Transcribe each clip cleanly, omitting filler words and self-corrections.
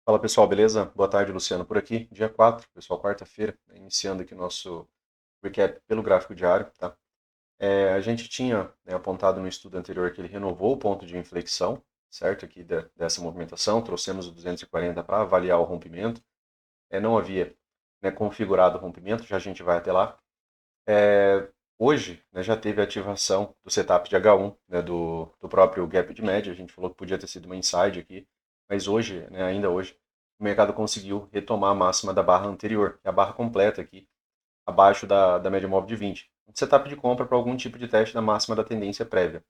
Fala pessoal, beleza? Boa tarde, Luciano por aqui. Dia 4, pessoal, quarta-feira, né, iniciando aqui nosso recap pelo gráfico diário, tá? A gente tinha, né, apontado no estudo anterior que ele renovou o ponto de inflexão, certo? Aqui dessa movimentação, trouxemos o 240 para avaliar o rompimento. Não havia, né, configurado o rompimento, já a gente vai até lá. Hoje, né, já teve a ativação do setup de H1, né, do próprio gap de média. A gente falou que podia ter sido uma inside aqui, mas hoje, né, ainda hoje, o mercado conseguiu retomar a máxima da barra anterior, que é a barra completa aqui, abaixo da média móvel de 20. Um setup de compra para algum tipo de teste da máxima da tendência prévia.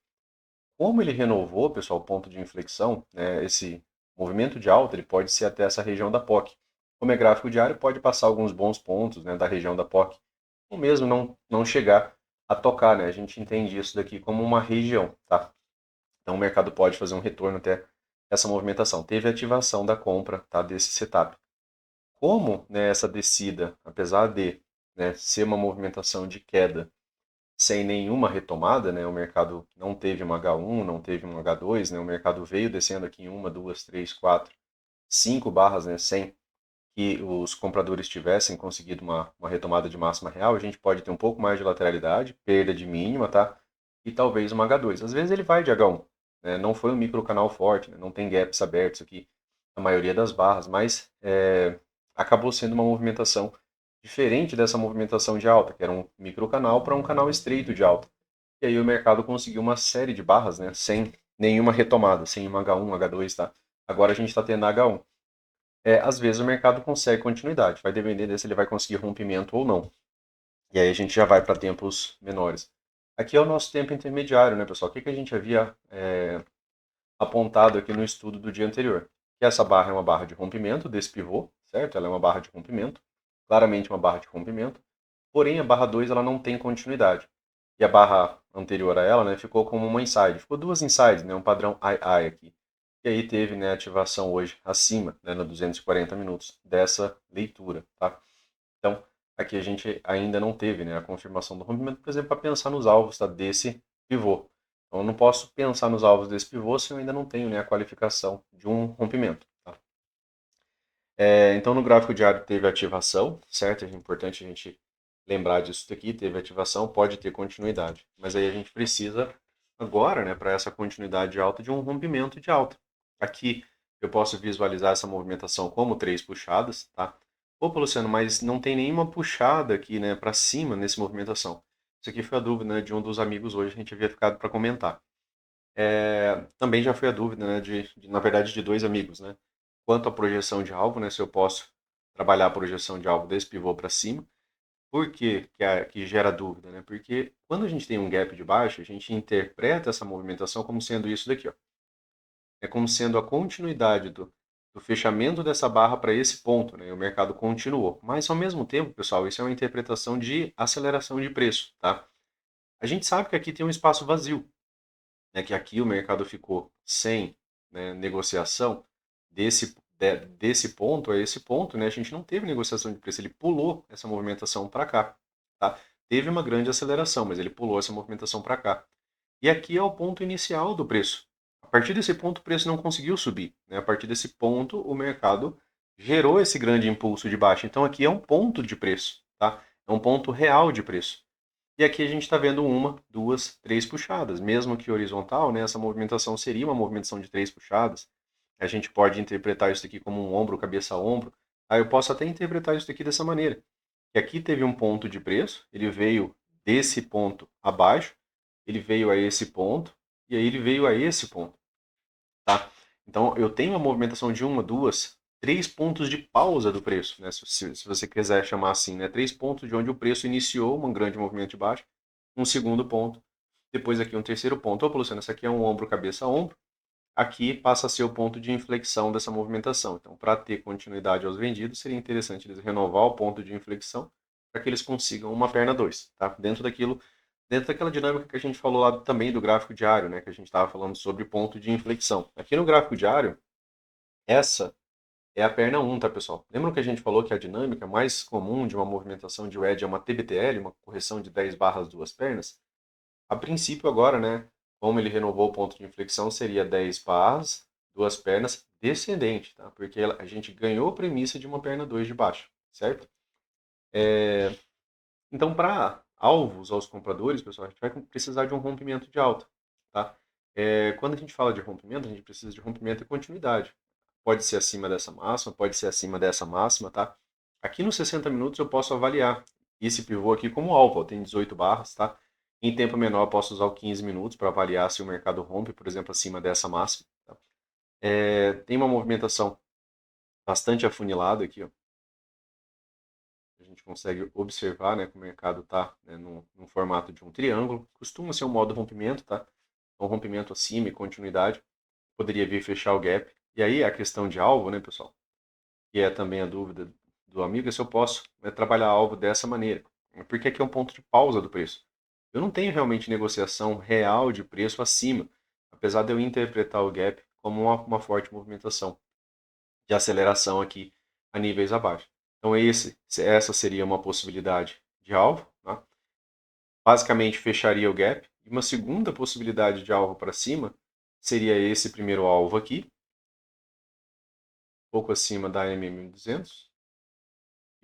Como ele renovou, pessoal, o ponto de inflexão, né, esse movimento de alta, ele pode ser até essa região da POC. Como é gráfico diário, pode passar alguns bons pontos, né, da região da POC, ou mesmo não chegar a tocar, né? A gente entende isso daqui como uma região, tá? Então o mercado pode fazer um retorno até essa movimentação. Teve ativação da compra, tá, desse setup. Como, né, essa descida, apesar de, né, ser uma movimentação de queda sem nenhuma retomada, né, o mercado não teve uma H1, não teve um H2, né, o mercado veio descendo aqui em uma, duas, três, quatro, cinco barras, né, sem que os compradores tivessem conseguido uma retomada de máxima real, a gente pode ter um pouco mais de lateralidade, perda de mínima, tá? E talvez uma H2. Às vezes ele vai de H1, né? Não foi um microcanal forte, né? Não tem gaps abertos aqui na maioria das barras, mas acabou sendo uma movimentação diferente dessa movimentação de alta, que era um microcanal para um canal estreito de alta. E aí o mercado conseguiu uma série de barras, né? Sem nenhuma retomada, sem uma H1, H2, tá? Agora a gente está tendo H1. Às vezes o mercado consegue continuidade, vai depender de se ele vai conseguir rompimento ou não. E aí a gente já vai para tempos menores. Aqui é o nosso tempo intermediário, né, pessoal? O que, que a gente havia apontado aqui no estudo do dia anterior? Que essa barra é uma barra de rompimento desse pivô, certo? Ela é uma barra de rompimento, claramente uma barra de rompimento, porém a barra 2 ela não tem continuidade. E a barra anterior a ela, né, ficou como uma inside. Ficou duas insides, né, um padrão II aqui. E aí teve, né, ativação hoje acima, né, no 240 minutos dessa leitura, tá? Então, aqui a gente ainda não teve, né, a confirmação do rompimento, por exemplo, para pensar nos alvos, tá, desse pivô. Então, eu não posso pensar nos alvos desse pivô se eu ainda não tenho, né, a qualificação de um rompimento, tá? Então, no gráfico diário teve ativação, certo? É importante a gente lembrar disso daqui, teve ativação, pode ter continuidade. Mas aí a gente precisa agora, né, para essa continuidade de alta, de um rompimento de alta. Aqui eu posso visualizar essa movimentação como três puxadas, tá? Opa, Luciano, mas não tem nenhuma puxada aqui, né, para cima nessa movimentação. Isso aqui foi a dúvida, né, de um dos amigos hoje, a gente havia ficado para comentar. Também já foi a dúvida, né, na verdade, de dois amigos, né? Quanto à projeção de alvo, né, se eu posso trabalhar a projeção de alvo desse pivô para cima. Por que gera dúvida, né? Porque quando a gente tem um gap de baixo, a gente interpreta essa movimentação como sendo isso daqui, ó. É como sendo a continuidade do fechamento dessa barra para esse ponto, né? E o mercado continuou. Mas ao mesmo tempo, pessoal, isso é uma interpretação de aceleração de preço, tá? A gente sabe que aqui tem um espaço vazio, né? Que aqui o mercado ficou sem, né, negociação desse ponto a esse ponto, né? A gente não teve negociação de preço, ele pulou essa movimentação para cá, tá? Teve uma grande aceleração, mas ele pulou essa movimentação para cá. E aqui é o ponto inicial do preço. A partir desse ponto, o preço não conseguiu subir, né? A partir desse ponto, o mercado gerou esse grande impulso de baixa. Então aqui é um ponto de preço, tá? É um ponto real de preço. E aqui a gente está vendo uma, duas, três puxadas. Mesmo que horizontal, né, essa movimentação seria uma movimentação de três puxadas. A gente pode interpretar isso aqui como um ombro, cabeça a ombro. Aí eu posso até interpretar isso aqui dessa maneira. Que aqui teve um ponto de preço, ele veio desse ponto abaixo, ele veio a esse ponto, e aí ele veio a esse ponto, tá? Então eu tenho uma movimentação de uma, duas, três pontos de pausa do preço, né? Se você quiser chamar assim, né? Três pontos de onde o preço iniciou um grande movimento de baixa, um segundo ponto, depois aqui um terceiro ponto. Opa, Luciano, essa aqui é um ombro, cabeça, ombro. Aqui passa a ser o ponto de inflexão dessa movimentação. Então, para ter continuidade aos vendidos, seria interessante eles renovar o ponto de inflexão para que eles consigam uma perna 2, tá? Dentro daquela dinâmica que a gente falou lá também do gráfico diário, né, que a gente estava falando sobre ponto de inflexão. Aqui no gráfico diário, essa é a perna 1, tá, pessoal? Lembram que a gente falou que a dinâmica mais comum de uma movimentação de wedge é uma TBTL, uma correção de 10 barras duas pernas? A princípio agora, né, como ele renovou o ponto de inflexão, seria 10 barras, duas pernas descendente, tá? Porque a gente ganhou a premissa de uma perna 2 de baixo, certo? Então, para alvos aos compradores, pessoal, a gente vai precisar de um rompimento de alta, tá? Quando a gente fala de rompimento, a gente precisa de rompimento e continuidade. Pode ser acima dessa máxima, pode ser acima dessa máxima, tá? Aqui nos 60 minutos eu posso avaliar esse pivô aqui como alvo, ó, tem 18 barras, tá? Em tempo menor eu posso usar o 15 minutos para avaliar se o mercado rompe, por exemplo, acima dessa máxima, tá? Tem uma movimentação bastante afunilada aqui, ó. A gente consegue observar, né, que o mercado está, né, num formato de um triângulo. Costuma ser um modo rompimento, tá? Um rompimento acima e continuidade. Poderia vir fechar o gap. E aí a questão de alvo, né, pessoal? Que é também a dúvida do amigo, é se eu posso, né, trabalhar alvo dessa maneira. Porque aqui é um ponto de pausa do preço. Eu não tenho realmente negociação real de preço acima, apesar de eu interpretar o gap como uma forte movimentação de aceleração aqui a níveis abaixo. Então essa seria uma possibilidade de alvo. Tá? Basicamente fecharia o gap. E uma segunda possibilidade de alvo para cima seria esse primeiro alvo aqui, um pouco acima da MM200.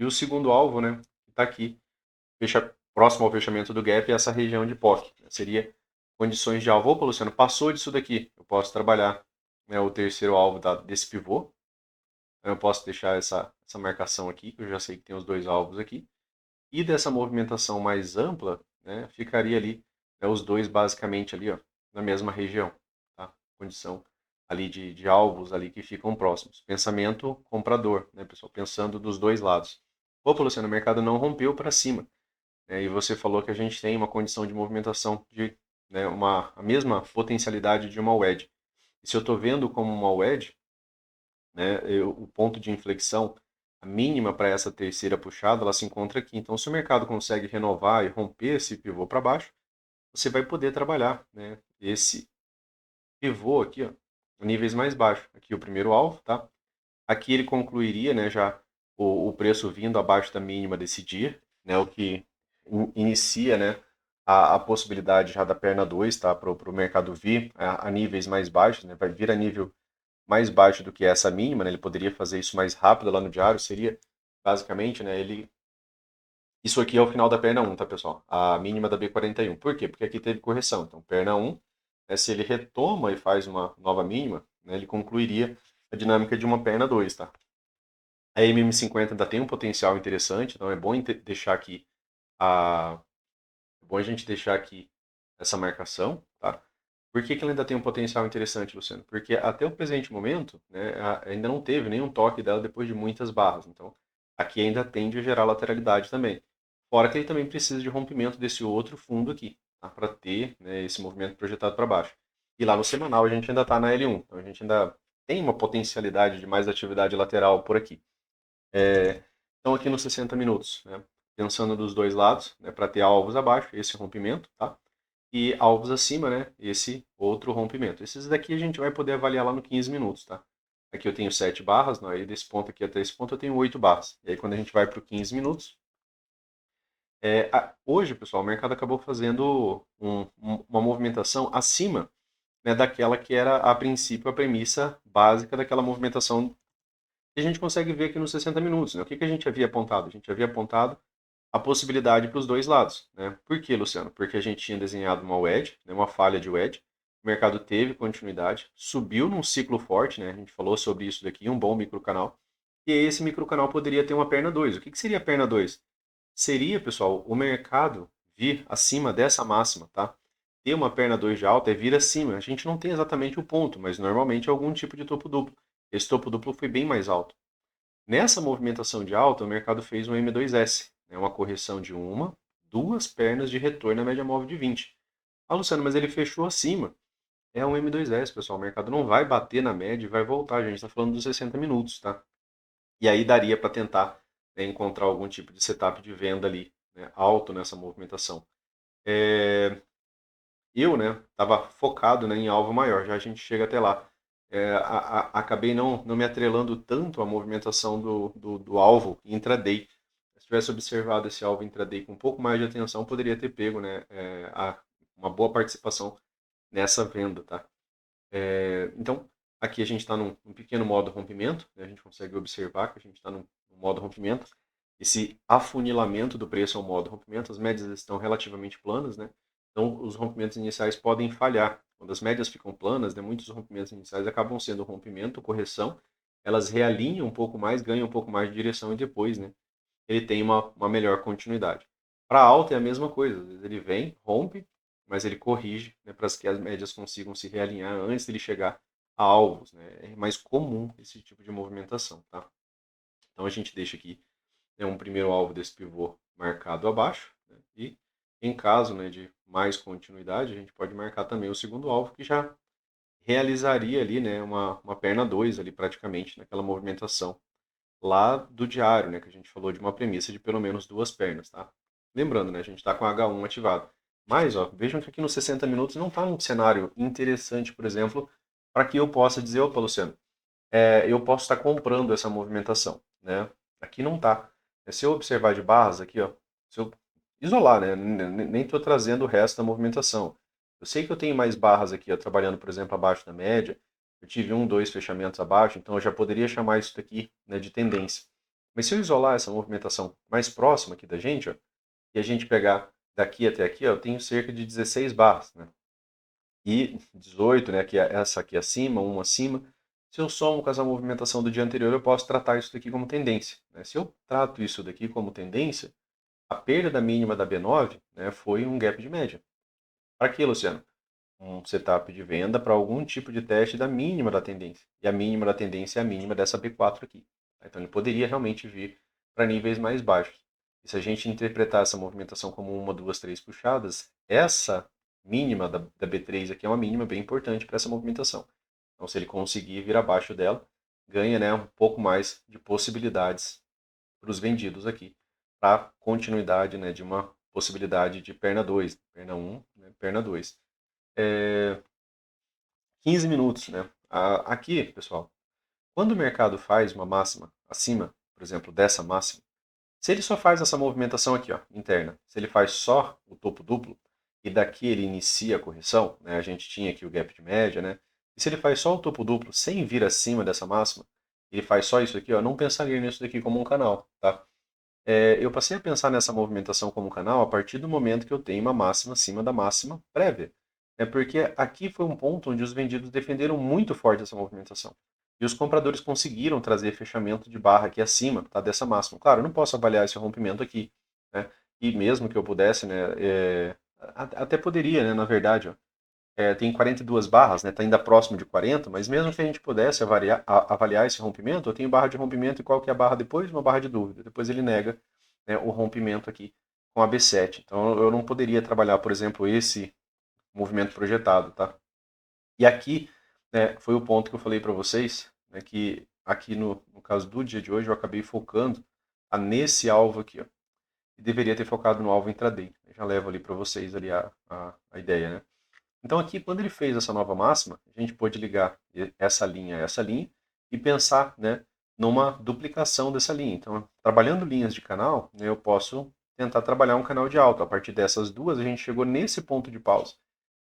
E o segundo alvo, né, que está aqui, próximo ao fechamento do gap, é essa região de POC. Seria condições de alvo. Opa, Luciano, passou disso daqui. Eu posso trabalhar, né, o terceiro alvo desse pivô. Eu posso deixar essa marcação aqui, que eu já sei que tem os dois alvos aqui. E dessa movimentação mais ampla, né, ficaria ali, né, os dois basicamente ali, ó, na mesma região. Tá? Condição ali de alvos ali que ficam próximos. Pensamento comprador, né, pessoal? Pensando dos dois lados. Opa, Luciano, o mercado não rompeu para cima. Né, e você falou que a gente tem uma condição de movimentação de, né, a mesma potencialidade de uma wedge. E se eu estou vendo como uma wedge, né, o ponto de inflexão, a mínima para essa terceira puxada, ela se encontra aqui. Então, se o mercado consegue renovar e romper esse pivô para baixo, você vai poder trabalhar, né, esse pivô aqui, ó, níveis mais baixos. Aqui o primeiro alvo, tá? Aqui ele concluiria, né, já o preço vindo abaixo da mínima desse dia, né, o que inicia, né, a possibilidade já da perna 2, tá, para o mercado vir a níveis mais baixos, né, vai vir a nível mais baixo do que essa mínima, né? Ele poderia fazer isso mais rápido lá no diário, seria basicamente, né, isso aqui é o final da perna 1, tá, pessoal? A mínima da B41. Por quê? Porque aqui teve correção. Então, perna 1, né, se ele retoma e faz uma nova mínima, né, ele concluiria a dinâmica de uma perna 2, tá? A MM50 ainda tem um potencial interessante, então é bom deixar aqui é bom a gente deixar aqui essa marcação, tá? Por que ela ainda tem um potencial interessante, Luciano? Porque até o presente momento, né, ainda não teve nenhum toque dela depois de muitas barras. Então, aqui ainda tende a gerar lateralidade também. Fora que ele também precisa de rompimento desse outro fundo aqui, tá? Para ter, né, esse movimento projetado para baixo. E lá no semanal a gente ainda está na L1, então a gente ainda tem uma potencialidade de mais atividade lateral por aqui. Então aqui nos 60 minutos, né, pensando dos dois lados, né, para ter alvos abaixo, esse rompimento, tá? E alvos acima, né, esse outro rompimento. Esses daqui a gente vai poder avaliar lá no 15 minutos, tá? Aqui eu tenho 7 barras, não, aí desse ponto aqui até esse ponto eu tenho 8 barras. E aí quando a gente vai para o 15 minutos, hoje, pessoal, o mercado acabou fazendo uma movimentação acima, né, daquela que era a princípio a premissa básica daquela movimentação que a gente consegue ver aqui nos 60 minutos. Né? O que, que a gente havia apontado? A gente havia apontado a possibilidade para os dois lados. Né? Por que, Luciano? Porque a gente tinha desenhado uma wedge, né, uma falha de wedge, o mercado teve continuidade, subiu num ciclo forte, né? A gente falou sobre isso daqui, um bom microcanal, e esse microcanal poderia ter uma perna 2. O que, que seria a perna 2? Seria, pessoal, o mercado vir acima dessa máxima, tá? Ter uma perna 2 de alta é vir acima. A gente não tem exatamente o ponto, mas normalmente é algum tipo de topo duplo. Esse topo duplo foi bem mais alto. Nessa movimentação de alta, o mercado fez um M2S, né, uma correção de duas pernas de retorno à média móvel de 20. Ah, Luciano, mas ele fechou acima. É um M2S, pessoal. O mercado não vai bater na média e vai voltar. A gente está falando dos 60 minutos, tá? E aí daria para tentar, né, encontrar algum tipo de setup de venda ali, né, alto nessa movimentação. Eu, né, estava focado, né, em alvo maior, já a gente chega até lá. Acabei não me atrelando tanto à movimentação do alvo intraday. Se tivesse observado esse alvo intraday com um pouco mais de atenção, poderia ter pego, né, uma boa participação nessa venda, tá? Então, Aqui a gente está num pequeno modo rompimento, né? A gente consegue observar que a gente está num modo rompimento. Esse afunilamento do preço é um modo rompimento, as médias estão relativamente planas, né? Então os rompimentos iniciais podem falhar. Quando as médias ficam planas, né, muitos rompimentos iniciais acabam sendo rompimento, correção, elas realinham um pouco mais, ganham um pouco mais de direção e depois, né, ele tem uma melhor continuidade. Para alta é a mesma coisa, às vezes ele vem, rompe, mas ele corrige, né, para que as médias consigam se realinhar antes de ele chegar a alvos, né? É mais comum esse tipo de movimentação, tá? Então a gente deixa aqui, né, um primeiro alvo desse pivô marcado abaixo, né, e em caso, né, de mais continuidade, a gente pode marcar também o segundo alvo, que já realizaria ali, né, uma perna 2 ali praticamente naquela movimentação lá do diário, né, que a gente falou de uma premissa de pelo menos duas pernas, tá? Lembrando, né, a gente está com H1 ativado. Mas, ó, vejam que aqui nos 60 minutos não está um cenário interessante, por exemplo, para que eu possa dizer, opa, Luciano, eu posso estar comprando essa movimentação, né? Aqui não está. Se eu observar de barras aqui, ó, se eu isolar, né, nem estou trazendo o resto da movimentação. Eu sei que eu tenho mais barras aqui, ó, trabalhando, por exemplo, abaixo da média. Eu tive um, dois fechamentos abaixo, então eu já poderia chamar isso daqui, né, de tendência. Mas se eu isolar essa movimentação mais próxima aqui da gente, ó, e a gente pegar daqui até aqui, ó, eu tenho cerca de 16 barras, né? E 18, né, que é essa aqui acima, uma acima. Se eu somo com essa movimentação do dia anterior, eu posso tratar isso daqui como tendência, né? Se eu trato isso daqui como tendência, a perda da mínima da B9, né, foi um gap de média. Para quê, Luciano? Um setup de venda para algum tipo de teste da mínima da tendência. E a mínima da tendência é a mínima dessa B4 aqui. Então ele poderia realmente vir para níveis mais baixos. E se a gente interpretar essa movimentação como uma, duas, três puxadas, essa mínima da B3 aqui é uma mínima bem importante para essa movimentação. Então se ele conseguir vir abaixo dela, ganha, né, um pouco mais de possibilidades para os vendidos aqui, para continuidade, né, de uma possibilidade de perna 2, perna 1, né, perna 2. 15 minutos, né? Aqui, pessoal, quando o mercado faz uma máxima acima, por exemplo, dessa máxima, se ele só faz essa movimentação aqui, ó, interna, se ele faz só o topo duplo e daqui ele inicia a correção, né? A gente tinha aqui o gap de média, né? E se ele faz só o topo duplo sem vir acima dessa máxima, ele faz só isso aqui, ó, eu não pensaria nisso daqui como um canal, tá? Eu passei a pensar nessa movimentação como canal a partir do momento que eu tenho uma máxima acima da máxima prévia. É porque aqui foi um ponto onde os vendidos defenderam muito forte essa movimentação. E os compradores conseguiram trazer fechamento de barra aqui acima, tá, dessa máxima. Claro, eu não posso avaliar esse rompimento aqui, né? E mesmo que eu pudesse, né, até poderia, né, na verdade, ó, tem 42 barras, né? Está ainda próximo de 40, mas mesmo que a gente pudesse avaliar esse rompimento, eu tenho barra de rompimento e qual que é a barra depois? Uma barra de dúvida. Depois ele nega, né, o rompimento aqui com a B7. Então eu não poderia trabalhar, por exemplo, esse movimento projetado, tá? E aqui, né, foi o ponto que eu falei para vocês, né, que aqui no caso do dia de hoje eu acabei focando nesse alvo aqui, ó, e deveria ter focado no alvo intraday. Eu já levo ali para vocês ali a ideia, né? Então aqui, quando ele fez essa nova máxima, a gente pôde ligar essa linha a essa linha e pensar, né, numa duplicação dessa linha. Então, trabalhando linhas de canal, né, eu posso tentar trabalhar um canal de alta. A partir dessas duas, a gente chegou nesse ponto de pausa.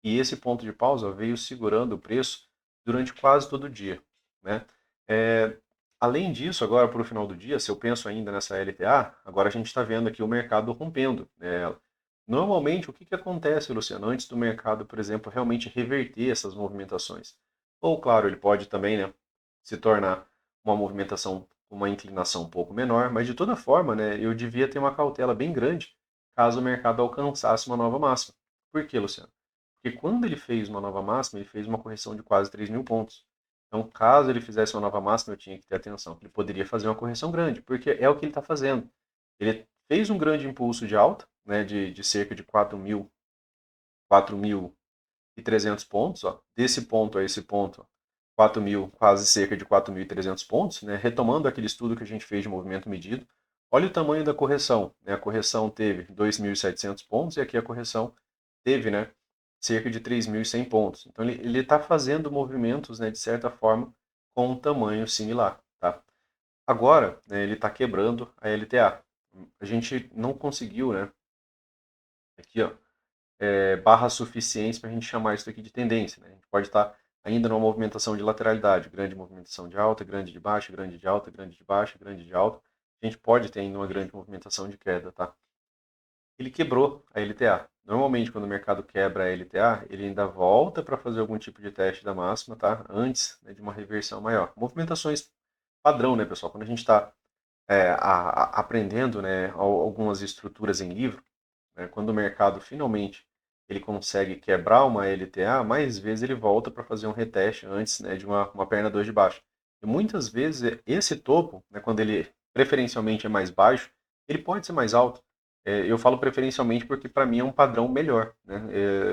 E esse ponto de pausa veio segurando o preço durante quase todo o dia, né? É, além disso, agora para o final do dia, se eu penso ainda nessa LTA, agora a gente está vendo aqui o mercado rompendo, né? Normalmente, o que acontece, Luciano, antes do mercado, por exemplo, realmente reverter essas movimentações? Ou, claro, ele pode também, né, se tornar uma movimentação, uma inclinação um pouco menor, mas de toda forma, né, eu devia ter uma cautela bem grande caso o mercado alcançasse uma nova máxima. Por quê, Luciano? Porque quando ele fez uma nova máxima, ele fez uma correção de quase 3.000 pontos. Então, caso ele fizesse uma nova máxima, eu tinha que ter atenção. Ele poderia fazer uma correção grande, porque é o que ele está fazendo. Ele fez um grande impulso de alta, né, de cerca de 4.300 pontos. Ó. Desse ponto a esse ponto, 4.000, quase cerca de 4.300 pontos, né, retomando aquele estudo que a gente fez de movimento medido. Olha o tamanho da correção. Né, a correção teve 2.700 pontos e aqui a correção teve, né, cerca de 3.100 pontos. Então ele está fazendo movimentos, né, de certa forma, com um tamanho similar. Tá? Agora, né, ele está quebrando a LTA. A gente não conseguiu, né, aqui, ó, barras suficientes para a gente chamar isso aqui de tendência. Né? A gente pode estar ainda numa movimentação de lateralidade, grande movimentação de alta, grande de baixa, grande de alta, grande de baixa, grande de alta, a gente pode ter ainda uma grande movimentação de queda, tá? Ele quebrou a LTA. Normalmente, quando o mercado quebra a LTA, ele ainda volta para fazer algum tipo de teste da máxima, tá? Antes, né, de uma reversão maior. Movimentações padrão, né, pessoal? Quando a gente está aprendendo, né, algumas estruturas em livro, né, quando o mercado finalmente ele consegue quebrar uma LTA, mais vezes ele volta para fazer um reteste antes, né, de uma perna 2 de baixo. E muitas vezes esse topo, né, quando ele preferencialmente é mais baixo, ele pode ser mais alto. Eu falo preferencialmente porque para mim é um padrão melhor. Né?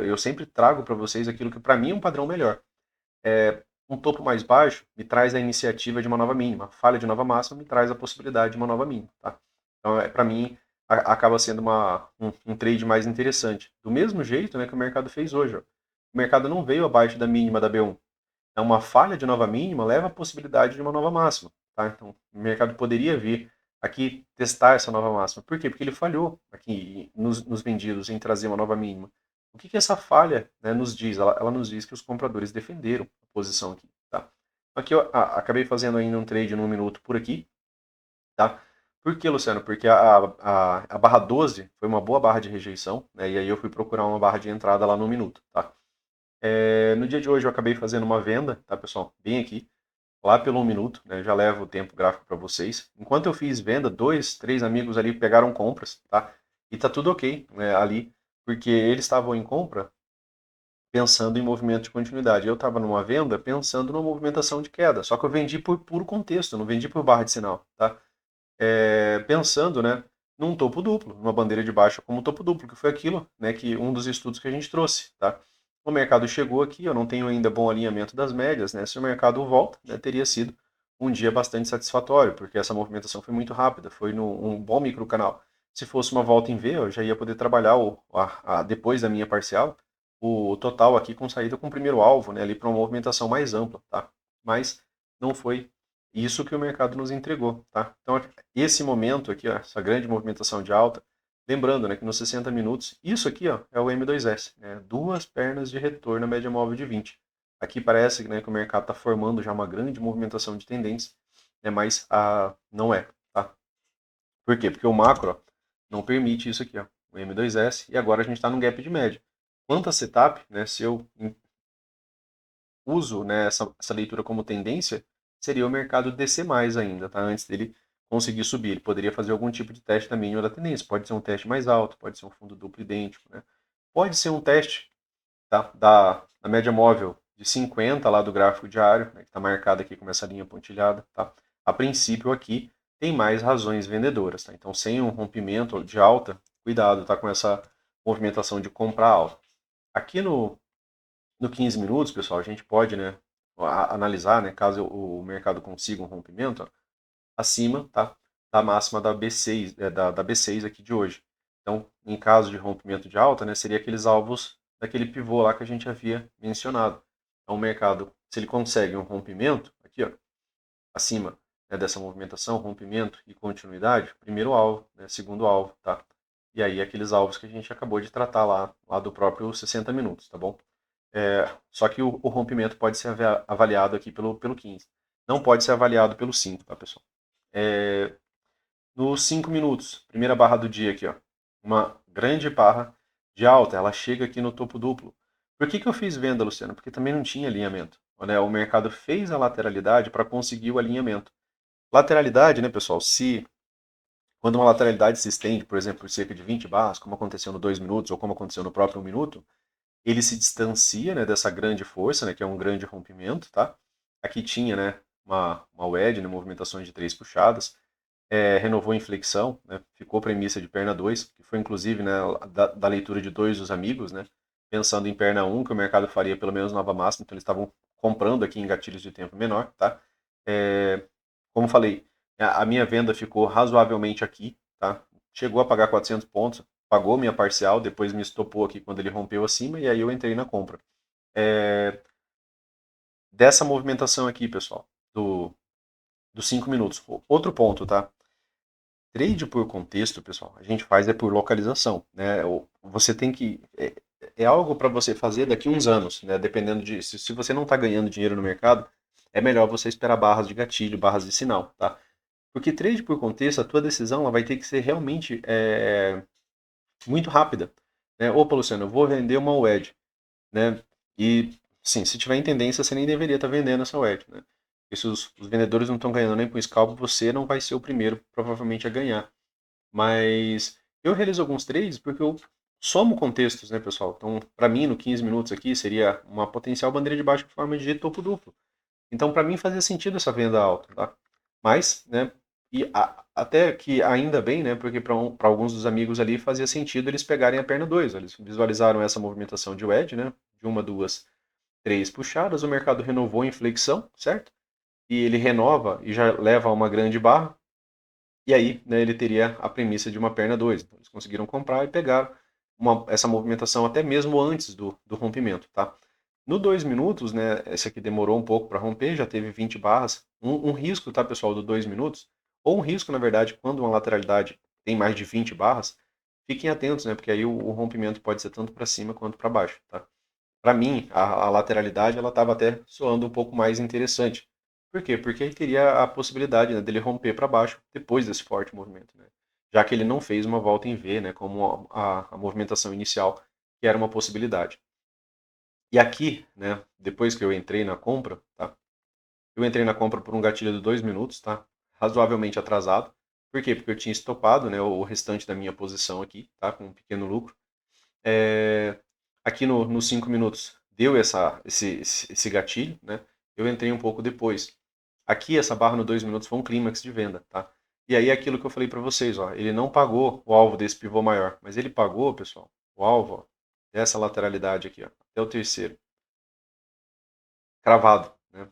Eu sempre trago para vocês aquilo que para mim é um padrão melhor. Um topo mais baixo me traz a iniciativa de uma nova mínima. A falha de nova máxima me traz a possibilidade de uma nova mínima. Tá? Então, para mim, acaba sendo um trade mais interessante. Do mesmo jeito, né, que o mercado fez hoje. Ó. O mercado não veio abaixo da mínima da B1. Então, uma falha de nova mínima leva a possibilidade de uma nova máxima. Tá? Então, o mercado poderia vir aqui testar essa nova máxima. Por quê? Porque ele falhou aqui nos vendidos em trazer uma nova mínima. O que essa falha, né, nos diz? Ela nos diz que os compradores defenderam a posição aqui. Tá? Aqui eu acabei fazendo ainda um trade no 1 minuto por aqui. Tá? Por que, Luciano? Porque a barra 12 foi uma boa barra de rejeição, né, e aí eu fui procurar uma barra de entrada lá no 1 minuto. Tá? No dia de hoje eu acabei fazendo uma venda, tá, pessoal? Bem aqui, lá pelo 1 minuto, né? Já levo o tempo gráfico para vocês. Enquanto eu fiz venda, 2, 3 amigos ali pegaram compras, tá? E tá tudo ok, né, ali, porque eles estavam em compra pensando em movimento de continuidade. Eu estava numa venda pensando numa movimentação de queda, só que eu vendi por puro contexto, não vendi por barra de sinal, tá? Pensando, né, num topo duplo, numa bandeira de baixa como topo duplo, que foi aquilo, né, que um dos estudos que a gente trouxe, tá? O mercado chegou aqui, eu não tenho ainda bom alinhamento das médias, né? Se o mercado volta, né, teria sido um dia bastante satisfatório, porque essa movimentação foi muito rápida, foi um bom microcanal. Se fosse uma volta em V, eu já ia poder trabalhar depois da minha parcial, o total aqui com saída com o primeiro alvo, né, ali para uma movimentação mais ampla, tá? Mas não foi isso que o mercado nos entregou, tá? Então, esse momento aqui, ó, essa grande movimentação de alta, lembrando, né, que nos 60 minutos, isso aqui, ó, é o M2S, né, duas pernas de retorno à média móvel de 20. Aqui parece, né, que o mercado está formando já uma grande movimentação de tendência, né, mas não é, tá? Por quê? Porque o macro ó, não permite isso aqui, ó, o M2S, e agora a gente está no gap de média. Quanto a setup, né, se eu uso, né, essa leitura como tendência, seria o mercado descer mais ainda, tá? Antes dele conseguir subir. Ele poderia fazer algum tipo de teste da mínima da tendência. Pode ser um teste mais alto, pode ser um fundo duplo idêntico, né? Pode ser um teste, tá, da média móvel de 50 lá do gráfico diário, né, que está marcado aqui com essa linha pontilhada, tá? A princípio aqui tem mais razões vendedoras, tá? Então sem um rompimento de alta, cuidado, tá, com essa movimentação de comprar alta. Aqui no 15 minutos, pessoal, a gente pode, né, analisar, né, caso o mercado consiga um rompimento, ó, acima, tá, da máxima da B6, da B6 aqui de hoje. Então, em caso de rompimento de alta, né, seria aqueles alvos daquele pivô lá que a gente havia mencionado. Então, o mercado, se ele consegue um rompimento, aqui, ó, acima, né, dessa movimentação, rompimento e continuidade, primeiro alvo, né, segundo alvo, tá? E aí aqueles alvos que a gente acabou de tratar lá do próprio 60 minutos, tá bom? Só que o rompimento pode ser avaliado aqui pelo 15. Não pode ser avaliado pelo 5, tá, pessoal? Nos 5 minutos, primeira barra do dia aqui, ó, uma grande barra de alta, ela chega aqui no topo duplo. Por que eu fiz venda, Luciano? Porque também não tinha alinhamento. Né? O mercado fez a lateralidade para conseguir o alinhamento. Lateralidade, né, pessoal? Quando uma lateralidade se estende, por exemplo, por cerca de 20 barras, como aconteceu no 2 minutos ou como aconteceu no próprio 1 minuto, ele se distancia, né, dessa grande força, né, que é um grande rompimento, tá? Aqui tinha, né, uma wedge, né, movimentações de 3 puxadas, renovou a inflexão, né, ficou premissa de perna 2, que foi inclusive, né, da leitura de dois dos amigos, né, pensando em perna 1, que o mercado faria pelo menos nova máxima, então eles estavam comprando aqui em gatilhos de tempo menor, tá? Como falei, a minha venda ficou razoavelmente aqui, tá? Chegou a pagar 400 pontos, pagou minha parcial, depois me estopou aqui quando ele rompeu acima e aí eu entrei na compra. Dessa movimentação aqui, pessoal, dos 5 minutos. Outro ponto, tá? Trade por contexto, pessoal, a gente faz por localização, né? Você tem que é algo para você fazer daqui a uns anos, né? Dependendo de se você não está ganhando dinheiro no mercado, é melhor você esperar barras de gatilho, barras de sinal, tá? Porque trade por contexto, a tua decisão ela vai ter que ser realmente muito rápida, né? Opa, Luciano, eu vou vender uma WED, né? E sim, se tiver em tendência, você nem deveria estar vendendo essa WED, né? Porque se os vendedores não estão ganhando nem com scalp, você não vai ser o primeiro provavelmente a ganhar. Mas eu realizo alguns trades porque eu somo contextos, né, pessoal? Então, para mim, no 15 minutos aqui, seria uma potencial bandeira de baixo em forma de topo duplo. Então, para mim, fazia sentido essa venda alta, tá? Mas, né, até que ainda bem, né, porque para alguns dos amigos ali fazia sentido eles pegarem a perna 2. Eles visualizaram essa movimentação de wedge, né, de uma, duas, três puxadas, o mercado renovou em flexão, certo? E ele renova e já leva a uma grande barra, e aí, né, ele teria a premissa de uma perna 2. Então, eles conseguiram comprar e pegar essa movimentação até mesmo antes do rompimento, tá? No 2 minutos, né, esse aqui demorou um pouco para romper, já teve 20 barras. Um risco, tá, pessoal, do 2 minutos, ou um risco, na verdade, quando uma lateralidade tem mais de 20 barras, fiquem atentos, né, porque aí o rompimento pode ser tanto para cima quanto para baixo, tá? Para mim, a lateralidade ela estava até soando um pouco mais interessante. Por quê? Porque aí teria a possibilidade, né, dele romper para baixo depois desse forte movimento, né? Já que ele não fez uma volta em V, né, como a movimentação inicial, que era uma possibilidade. E aqui, né, depois que eu entrei na compra, tá? Eu entrei na compra por um gatilho de 2 minutos, tá? Razoavelmente atrasado. Por quê? Porque eu tinha estopado, né, o restante da minha posição aqui, tá? Com um pequeno lucro. Aqui nos 5 minutos deu esse gatilho, né? Eu entrei um pouco depois. Aqui essa barra no 2 minutos foi um clímax de venda, tá? E aí aquilo que eu falei para vocês, ó, ele não pagou o alvo desse pivô maior, mas ele pagou, pessoal, o alvo, ó, dessa lateralidade aqui, ó, até o terceiro, cravado, né?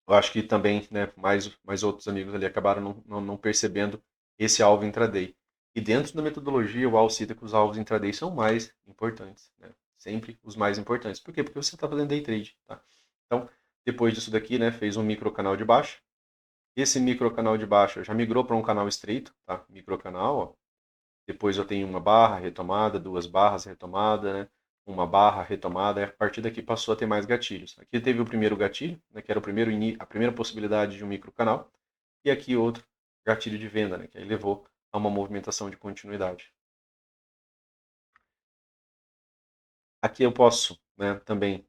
Eu acho que também, né, mais outros amigos ali acabaram não percebendo esse alvo intraday. E dentro da metodologia, o AL cita que os alvos intraday são mais importantes, né? Sempre os mais importantes. Por quê? Porque você está fazendo day trade, tá? Então, depois disso daqui, né, fez um micro canal de baixa. Esse micro canal de baixa já migrou para um canal estreito, tá? Micro canal, ó. Depois eu tenho uma barra retomada, duas barras retomada, né? Uma barra retomada, e a partir daqui passou a ter mais gatilhos. Aqui teve o primeiro gatilho, né, que era a primeira possibilidade de um microcanal, e aqui outro gatilho de venda, né, que aí levou a uma movimentação de continuidade. Aqui eu posso, né, também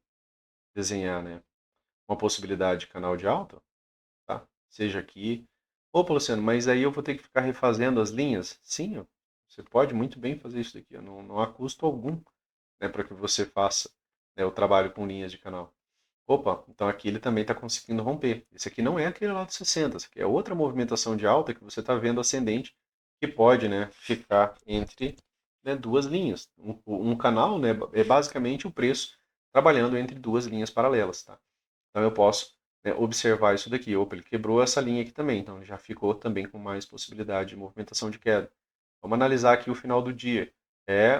desenhar, né, uma possibilidade de canal de alta, tá? Seja aqui. Opa, Luciano, mas aí eu vou ter que ficar refazendo as linhas? Sim, ó, você pode muito bem fazer isso daqui, ó, não há custo algum, né, para que você faça, né, o trabalho com linhas de canal. Opa, então aqui ele também está conseguindo romper. Esse aqui não é aquele lá dos 60, esse aqui é outra movimentação de alta que você está vendo ascendente, que pode, né, ficar entre, né, duas linhas. Um canal, né, é basicamente o preço trabalhando entre duas linhas paralelas, tá? Então eu posso, né, observar isso daqui. Opa, ele quebrou essa linha aqui também, então já ficou também com mais possibilidade de movimentação de queda. Vamos analisar aqui o final do dia.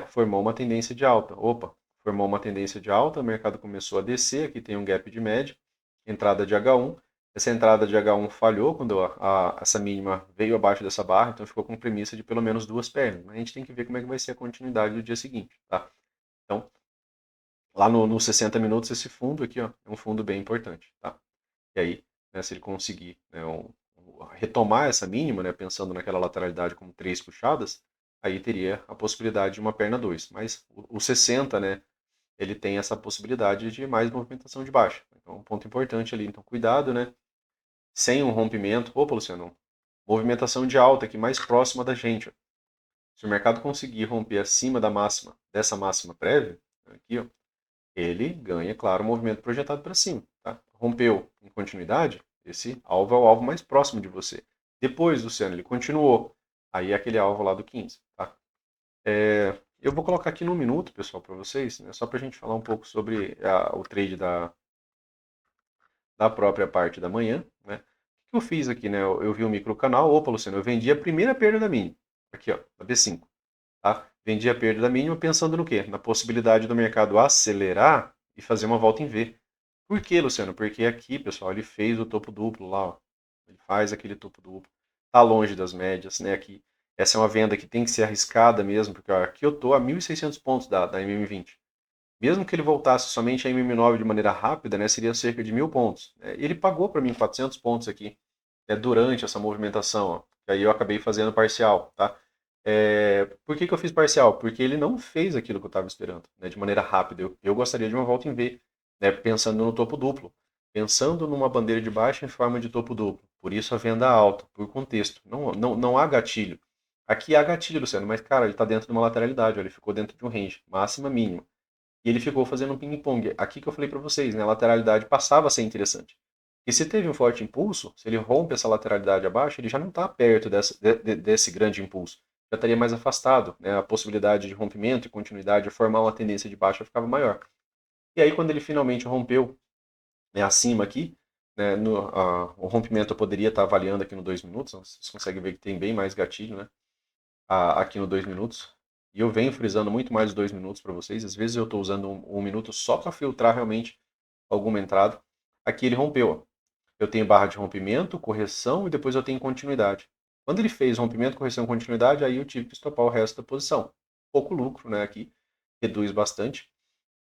Formou uma tendência de alta. Opa, formou uma tendência de alta, o mercado começou a descer, aqui tem um gap de média, entrada de H1. Essa entrada de H1 falhou quando essa mínima veio abaixo dessa barra, então ficou com premissa de pelo menos duas pernas. Mas a gente tem que ver como é que vai ser a continuidade do dia seguinte, tá? Então, lá no 60 minutos, esse fundo aqui, ó, é um fundo bem importante, tá? E aí, né, se ele conseguir, né, retomar essa mínima, né, pensando naquela lateralidade como três puxadas, aí teria a possibilidade de uma perna 2. Mas o 60, né, ele tem essa possibilidade de mais movimentação de baixa. Então, um ponto importante ali. Então, cuidado, né? Sem um rompimento. Opa, Luciano, movimentação de alta aqui mais próxima da gente. Ó. Se o mercado conseguir romper acima da máxima, dessa máxima prévia, aqui, ó, ele ganha, claro, o movimento projetado para cima. Tá? Rompeu em continuidade, esse alvo é o alvo mais próximo de você. Depois, Luciano, ele continuou. Aí é aquele alvo lá do 15. Tá? Eu vou colocar aqui no minuto, pessoal, para vocês, né, só para a gente falar um pouco sobre o trade da própria parte da manhã. Né? O que eu fiz aqui? Né? Eu vi o microcanal. Opa, Luciano, eu vendi a primeira perda da mínima. Aqui, ó, a B5. Tá? Vendi a perda da mínima pensando no quê? Na possibilidade do mercado acelerar e fazer uma volta em V. Por quê, Luciano? Porque aqui, pessoal, ele fez o topo duplo lá, ó. Ele faz aquele topo duplo. Tá longe das médias, né? Aqui, essa é uma venda que tem que ser arriscada mesmo, porque ó, aqui eu tô a 1.600 pontos da MM20. Mesmo que ele voltasse somente a MM9 de maneira rápida, né, seria cerca de 1.000 pontos. Ele pagou para mim 400 pontos aqui durante essa movimentação. Ó. E aí eu acabei fazendo parcial. Tá? Por que eu fiz parcial? Porque ele não fez aquilo que eu estava esperando, né, de maneira rápida. Eu gostaria de uma volta em V, né, pensando no topo duplo. Pensando numa bandeira de baixa em forma de topo duplo. Por isso a venda alta, por contexto. Não há gatilho. Aqui há gatilho, Luciano, mas, cara, ele está dentro de uma lateralidade. Ó, ele ficou dentro de um range, máxima, mínima. E ele ficou fazendo um ping-pong. Aqui que eu falei para vocês, né? A lateralidade passava a ser interessante. E se teve um forte impulso, se ele rompe essa lateralidade abaixo, ele já não está perto desse grande impulso. Já estaria mais afastado. Né? A possibilidade de rompimento e continuidade, de formar uma tendência de baixa ficava maior. E aí, quando ele finalmente rompeu, né, acima aqui, né, o rompimento eu poderia estar avaliando aqui no 2 minutos. Vocês conseguem ver que tem bem mais gatilho, né? Aqui no 2 minutos. E eu venho frisando muito mais os 2 minutos para vocês. Às vezes eu estou usando um minuto só para filtrar realmente alguma entrada. Aqui ele rompeu. Ó. Eu tenho barra de rompimento, correção e depois eu tenho continuidade. Quando ele fez rompimento, correção e continuidade, aí eu tive que estopar o resto da posição. Pouco lucro, né? Aqui reduz bastante.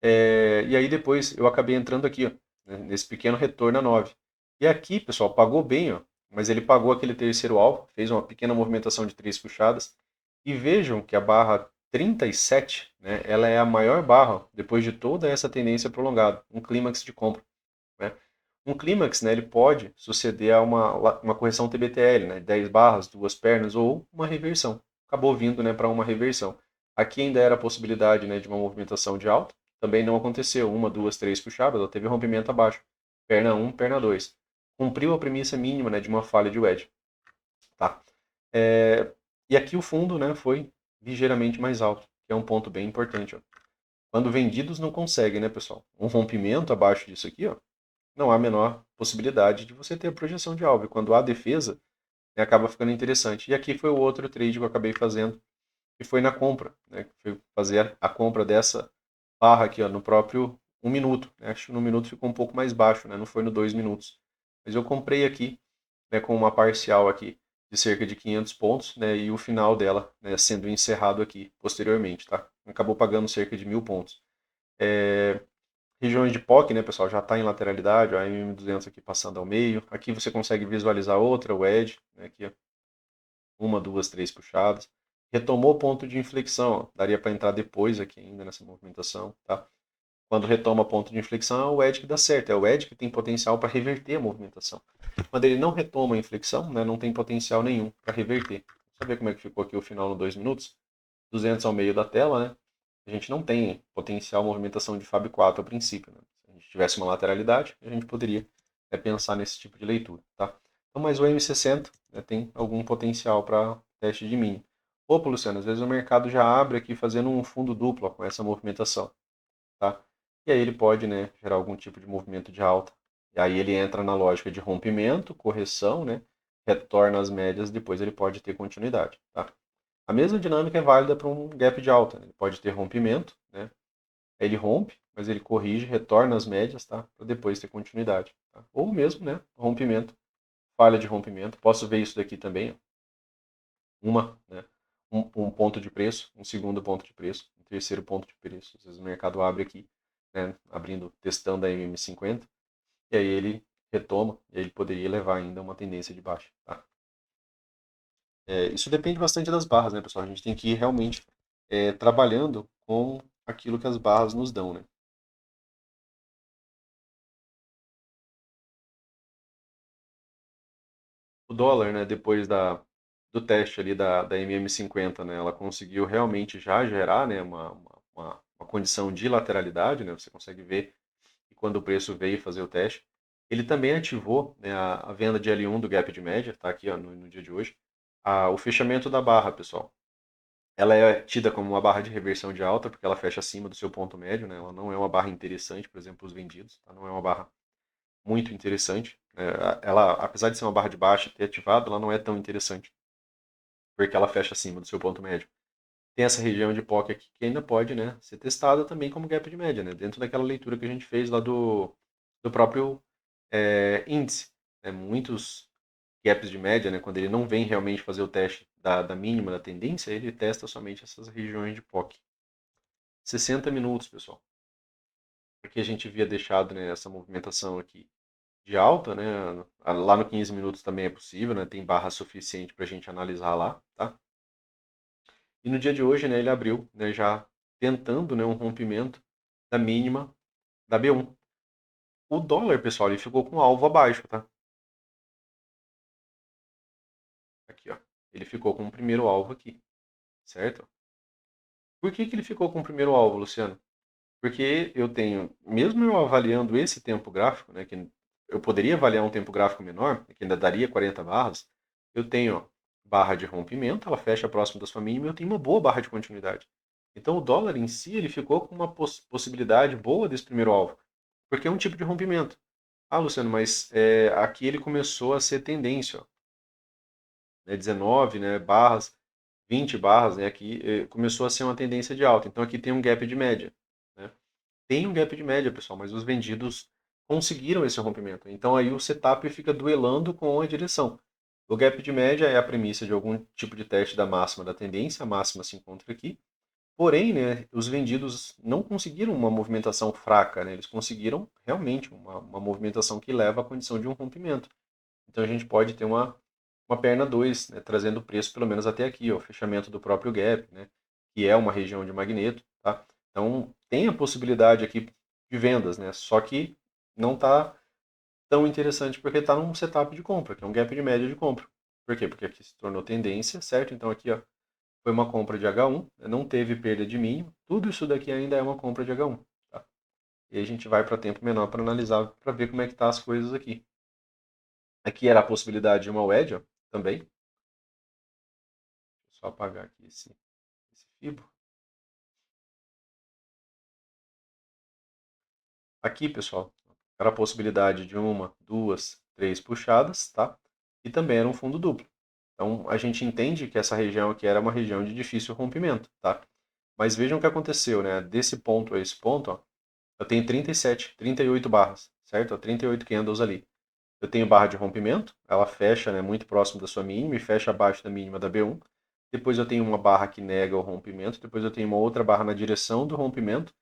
E aí depois eu acabei entrando aqui, ó, nesse pequeno retorno a 9. E aqui, pessoal, pagou bem, ó, mas ele pagou aquele terceiro alvo, fez uma pequena movimentação de 3 puxadas. E vejam que a barra 37, né, ela é a maior barra depois de toda essa tendência prolongada, um clímax de compra. Né? Um clímax, né, ele pode suceder a uma correção TBTL, né, 10 barras, duas pernas ou uma reversão. Acabou vindo, né, para uma reversão. Aqui ainda era a possibilidade, né, de uma movimentação de alta, também não aconteceu. Uma, duas, três puxadas, ela teve rompimento abaixo. Perna 1, perna 2. Cumpriu a premissa mínima, né, de uma falha de wedge. Tá? E aqui o fundo, né, foi ligeiramente mais alto, que é um ponto bem importante. Ó. Quando vendidos não conseguem, né, pessoal? Um rompimento abaixo disso aqui, ó, não há a menor possibilidade de você ter a projeção de alvo. E quando há defesa, né, acaba ficando interessante. E aqui foi o outro trade que eu acabei fazendo, que foi na compra. Né, que foi fazer a compra dessa barra aqui ó, no próprio 1 minuto. Né, acho que no minuto ficou um pouco mais baixo, né, não foi no 2 minutos. Mas eu comprei aqui né, com uma parcial aqui de cerca de 500 pontos, né, e o final dela né, sendo encerrado aqui posteriormente, tá? Acabou pagando cerca de 1.000 pontos. Regiões de POC, né, pessoal, já está em lateralidade, a MM200 aqui passando ao meio. Aqui você consegue visualizar outra, o edge, né, aqui, uma, duas, três puxadas. Retomou o ponto de inflexão, ó, daria para entrar depois aqui ainda nessa movimentação, tá? Quando retoma ponto de inflexão, é o edge que dá certo, é o edge que tem potencial para reverter a movimentação. Quando ele não retoma a inflexão, né, não tem potencial nenhum para reverter. Deixa eu ver como é que ficou aqui o final no 2 minutos. 200 ao meio da tela, né? A gente não tem potencial movimentação de Fab 4 a princípio. Né? Se a gente tivesse uma lateralidade, a gente poderia pensar nesse tipo de leitura. Tá? Então, mas o M60 né, tem algum potencial para teste de mínimo. Opa, Luciano, às vezes o mercado já abre aqui fazendo um fundo duplo ó, com essa movimentação. Tá? E aí ele pode né, gerar algum tipo de movimento de alta. E aí ele entra na lógica de rompimento, correção, né, retorna às médias, depois ele pode ter continuidade. Tá? A mesma dinâmica é válida para um gap de alta. Né? Ele pode ter rompimento, né? Ele rompe, mas ele corrige, retorna às médias, tá? Para depois ter continuidade. Tá? Ou mesmo, né? Rompimento, falha de rompimento. Posso ver isso daqui também. Ó. Né? Um ponto de preço, um segundo ponto de preço, um terceiro ponto de preço. Às vezes o mercado abre aqui, né? Abrindo, testando a MM50, e aí ele retoma, e aí ele poderia levar ainda uma tendência de baixa. Tá? Isso depende bastante das barras, né, pessoal? A gente tem que ir realmente trabalhando com aquilo que as barras nos dão, né? O dólar, né, depois do teste ali da MM50, né, ela conseguiu realmente já gerar, né, uma condição de lateralidade, né? Você consegue ver que quando o preço veio fazer o teste, ele também ativou né, a venda de L1 do gap de média, tá aqui ó, no dia de hoje. O fechamento da barra, pessoal. Ela é tida como uma barra de reversão de alta, porque ela fecha acima do seu ponto médio, né? Ela não é uma barra interessante, por exemplo, os vendidos, tá? Não é uma barra muito interessante. Ela, apesar de ser uma barra de baixa e ter ativado, ela não é tão interessante, porque ela fecha acima do seu ponto médio. Tem essa região de POC aqui que ainda pode né, ser testada também como gap de média, né? Dentro daquela leitura que a gente fez lá do próprio índice. Né? Muitos gaps de média, né, quando ele não vem realmente fazer o teste da mínima da tendência, ele testa somente essas regiões de POC. 60 minutos, pessoal. Aqui a gente havia deixado, né, essa movimentação aqui de alta, né? Lá no 15 minutos também é possível, né? Tem barra suficiente para a gente analisar lá, tá? E no dia de hoje, né, ele abriu, né, já tentando, né, um rompimento da mínima da B1. O dólar, pessoal, ele ficou com o alvo abaixo, tá? Aqui, ó. Ele ficou com o primeiro alvo aqui, certo? Por que que ele ficou com o primeiro alvo, Luciano? Porque eu tenho, mesmo eu avaliando esse tempo gráfico, né, que eu poderia avaliar um tempo gráfico menor, que ainda daria 40 barras, eu tenho ó, barra de rompimento, ela fecha próximo da sua mínima, e eu tenho uma boa barra de continuidade. Então o dólar em si, ele ficou com uma possibilidade boa desse primeiro alvo, porque é um tipo de rompimento. Ah, Luciano, mas aqui ele começou a ser tendência, ó, né, 19, né, barras, 20 barras, né, aqui começou a ser uma tendência de alta. Então aqui tem um gap de média, né? Tem um gap de média, pessoal, mas os vendidos conseguiram esse rompimento. Então aí o setup fica duelando com a direção. O gap de média é a premissa de algum tipo de teste da máxima da tendência, a máxima se encontra aqui. Porém, né, os vendidos não conseguiram uma movimentação fraca, né? Eles conseguiram realmente uma movimentação que leva à condição de um rompimento. Então a gente pode ter uma perna 2, né, trazendo o preço pelo menos até aqui, ó, o fechamento do próprio gap, né, que é uma região de magneto. Tá? Então tem a possibilidade aqui de vendas, né, só que não está tão interessante porque está num setup de compra, que é um gap de média de compra. Por quê? Porque aqui se tornou tendência, certo? Então aqui ó, foi uma compra de H1, né, não teve perda de mínimo, tudo isso daqui ainda é uma compra de H1. Tá? E aí a gente vai para tempo menor para analisar, para ver como é que tá as coisas aqui. Aqui era a possibilidade de uma wedge ó, também. Deixa eu só apagar aqui esse fibo. Aqui, pessoal, era a possibilidade de uma, duas, três puxadas, tá? E também era um fundo duplo. Então, a gente entende que essa região aqui era uma região de difícil rompimento, tá? Mas vejam o que aconteceu, né? Desse ponto a esse ponto, ó, eu tenho 37, 38 barras, certo? 38 candles ali. Eu tenho barra de rompimento, ela fecha, né, muito próximo da sua mínima e fecha abaixo da mínima da B1. Depois eu tenho uma barra que nega o rompimento, depois eu tenho uma outra barra na direção do rompimento.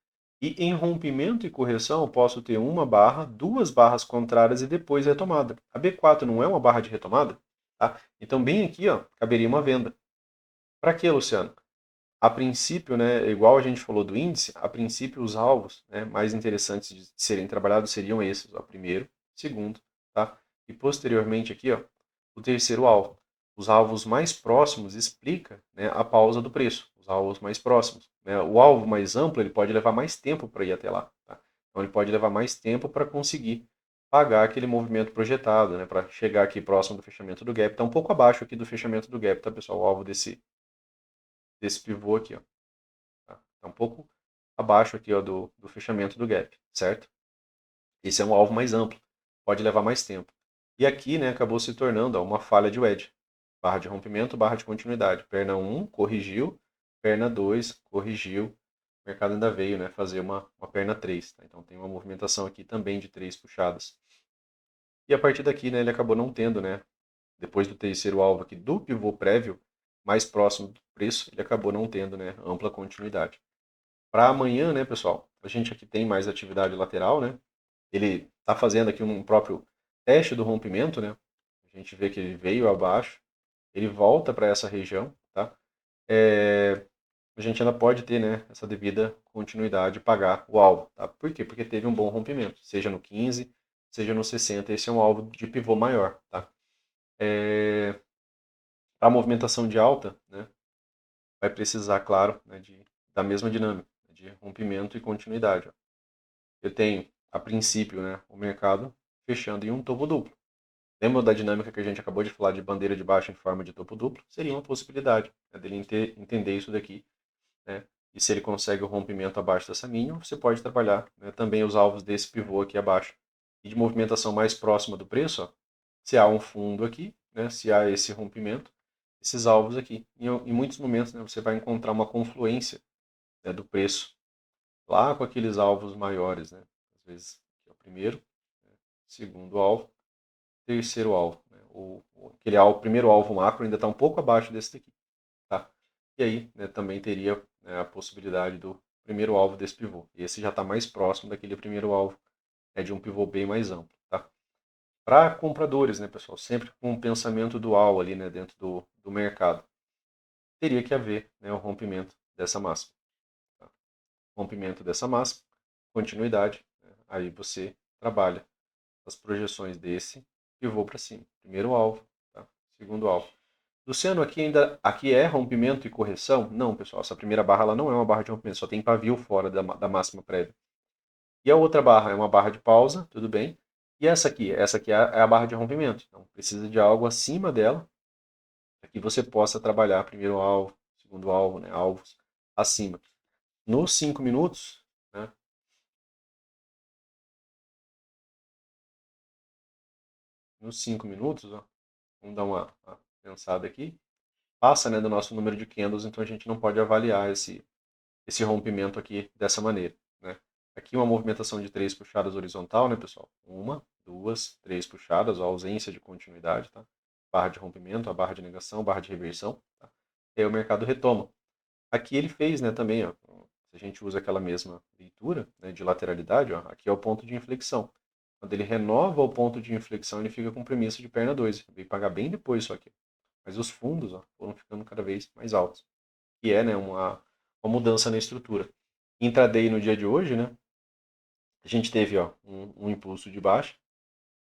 E em rompimento e correção eu posso ter uma barra, duas barras contrárias e depois retomada. A B4 não é uma barra de retomada? Tá? Então bem aqui ó, caberia uma venda. Para que, Luciano? A princípio, né, igual a gente falou do índice, a princípio os alvos, né, mais interessantes de serem trabalhados seriam esses, o primeiro, segundo, tá? E posteriormente aqui, ó, o terceiro alvo. Os alvos mais próximos explica, né, a pausa do preço, os alvos mais próximos. Né? O alvo mais amplo ele pode levar mais tempo para ir até lá. Tá? Então ele pode levar mais tempo para conseguir pagar aquele movimento projetado, né, para chegar aqui próximo do fechamento do gap. Está um pouco abaixo aqui do fechamento do gap, tá, pessoal? O alvo desse pivô aqui, ó. Tá? Tá um pouco abaixo aqui ó, do fechamento do gap, certo? Esse é um alvo mais amplo, pode levar mais tempo. E aqui né, acabou se tornando ó, uma falha de wedge. Barra de rompimento, barra de continuidade. Perna 1 corrigiu, perna 2 corrigiu. O mercado ainda veio né, fazer uma perna 3. Tá? Então tem uma movimentação aqui também de 3 puxadas. E a partir daqui né, ele acabou não tendo, né, depois do terceiro alvo aqui do pivô prévio, mais próximo do preço, ele acabou não tendo né, ampla continuidade. Para amanhã, né, pessoal, a gente aqui tem mais atividade lateral, né? Ele está fazendo aqui um próprio teste do rompimento, né? A gente vê que ele veio abaixo, ele volta para essa região, tá? A gente ainda pode ter, né, essa devida continuidade e pagar o alvo, tá? Por quê? Porque teve um bom rompimento, seja no 15, seja no 60, esse é um alvo de pivô maior, tá? A movimentação de alta, né, vai precisar, claro, né, da mesma dinâmica, de rompimento e continuidade, ó. Eu tenho, a princípio, né, o mercado fechando em um topo duplo. Lembra da dinâmica que a gente acabou de falar de bandeira de baixa em forma de topo duplo? Seria uma possibilidade né, dele entender isso daqui. Né? E se ele consegue o rompimento abaixo dessa mínima, você pode trabalhar né, também os alvos desse pivô aqui abaixo. E de movimentação mais próxima do preço, ó, se há um fundo aqui, né, se há esse rompimento, esses alvos aqui. Em muitos momentos né, você vai encontrar uma confluência né, do preço lá com aqueles alvos maiores, né? Às vezes é o primeiro, né? Segundo alvo, terceiro alvo. Né? Aquele alvo, primeiro alvo macro ainda está um pouco abaixo desse daqui. Tá? E aí né, também teria né, a possibilidade do primeiro alvo desse pivô. Esse já está mais próximo daquele primeiro alvo, de um pivô bem mais amplo, tá? Para compradores, né, pessoal, sempre com um pensamento dual ali, né, dentro do mercado, teria que haver, né, o rompimento dessa máxima. Tá? Rompimento dessa máxima, continuidade, né? Aí você trabalha as projeções desse pivô para cima. Primeiro alvo, tá? Segundo alvo. Luciano, aqui é rompimento e correção? Não, pessoal, essa primeira barra ela não é uma barra de rompimento, só tem pavio fora da máxima prévia. E a outra barra é uma barra de pausa, tudo bem. E essa aqui é a barra de rompimento. Então precisa de algo acima dela para que você possa trabalhar primeiro alvo, segundo alvo, né, alvos acima. Nos 5 minutos, né, nos 5 minutos, ó, vamos dar uma pensada aqui, passa, né, do nosso número de candles, então a gente não pode avaliar esse rompimento aqui dessa maneira, né? Aqui uma movimentação de 3 puxadas horizontal, né, pessoal? Uma, duas, 3 puxadas, ó, ausência de continuidade, tá? Barra de rompimento, a barra de negação, barra de reversão, tá? E aí o mercado retoma. Aqui ele fez, né, também, ó, se a gente usa aquela mesma leitura, né, de lateralidade, ó, aqui é o ponto de inflexão. Quando ele renova o ponto de inflexão, ele fica com premissa de perna 2. Veio pagar bem depois isso aqui. Mas os fundos, ó, foram ficando cada vez mais altos. E é, né, uma mudança na estrutura. Intraday no dia de hoje, né, a gente teve, ó, um impulso de baixa,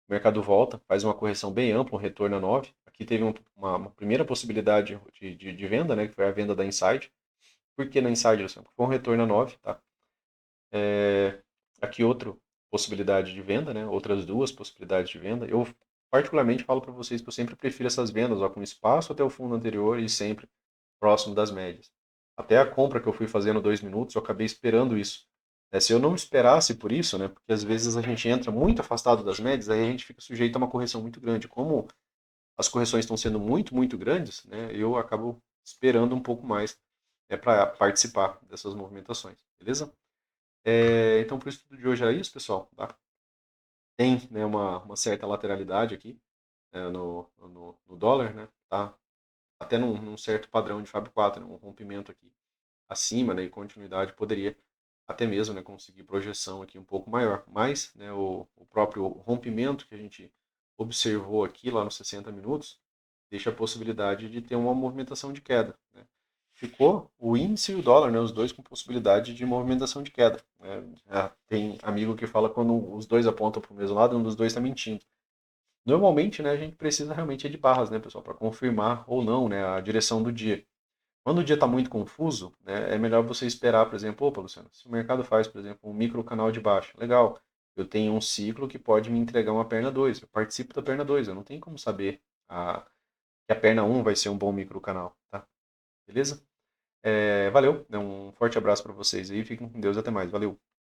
o mercado volta, faz uma correção bem ampla, um retorno a 9. Aqui teve uma primeira possibilidade de venda, né, que foi a venda da Inside. Por que na Inside, Luciano? Foi um retorno a 9, tá? Aqui outra possibilidade de venda, né? Outras duas possibilidades de venda. Eu particularmente falo para vocês que eu sempre prefiro essas vendas, ó, com espaço até o fundo anterior e sempre próximo das médias. Até a compra que eu fui fazendo 2 minutos, eu acabei esperando isso. Se eu não esperasse por isso, né? Porque às vezes a gente entra muito afastado das médias, aí a gente fica sujeito a uma correção muito grande. Como as correções estão sendo muito, muito grandes, né? Eu acabo esperando um pouco mais, para participar dessas movimentações, beleza? Então, por estudo de hoje era isso, pessoal. Tá? Tem, né, uma certa lateralidade aqui, no dólar, né? Tá até num certo padrão de Fab 4, né? Um rompimento aqui acima, né, e continuidade poderia até mesmo, né, conseguir projeção aqui um pouco maior. Mas, né, o próprio rompimento que a gente observou aqui lá nos 60 minutos deixa a possibilidade de ter uma movimentação de queda. Né? Ficou o índice e o dólar, né, os dois com possibilidade de movimentação de queda. Né? Tem amigo que fala quando os dois apontam para o mesmo lado, um dos dois está mentindo. Normalmente, né, a gente precisa realmente de barras, né, pessoal, para confirmar ou não, né, a direção do dia. Quando o dia está muito confuso, né, é melhor você esperar, por exemplo, opa, Luciano, se o mercado faz, por exemplo, um micro canal de baixa, legal, eu tenho um ciclo que pode me entregar uma perna 2, eu participo da perna 2, eu não tenho como saber que a perna um vai ser um bom micro canal, tá? Beleza? Valeu, né, um forte abraço para vocês aí, fiquem com Deus, até mais, valeu!